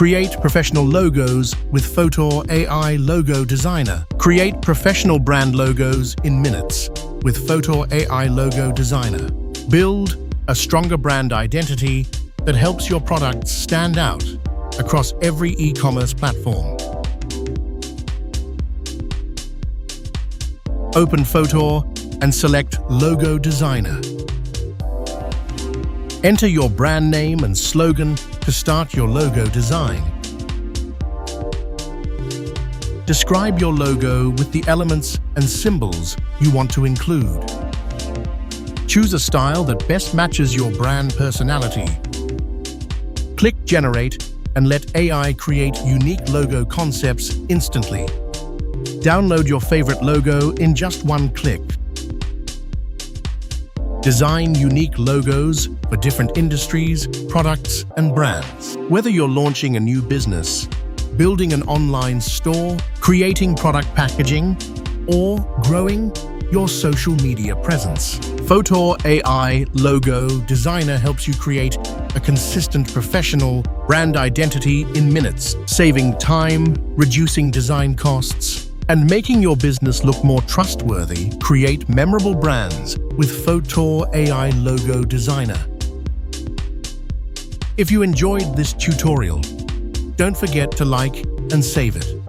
Create professional logos with Fotor AI Logo Designer. Create professional brand logos in minutes with Fotor AI Logo Designer. Build a stronger brand identity that helps your products stand out across every e-commerce platform. Open Fotor and select Logo Designer. Enter your brand name and slogan to start your logo design. Describe your logo with the elements and symbols you want to include. Choose a style that best matches your brand personality. Click Generate and let AI create unique logo concepts instantly. Download your favorite logo in just one click. Design unique logos for different industries, products, and brands. Whether you're launching a new business, building an online store, creating product packaging, or growing your social media presence, Fotor AI Logo Designer helps you create a consistent professional brand identity in minutes, saving time, reducing design costs, and making your business look more trustworthy. Create memorable brands with Fotor AI Logo Designer. If you enjoyed this tutorial, don't forget to like and save it.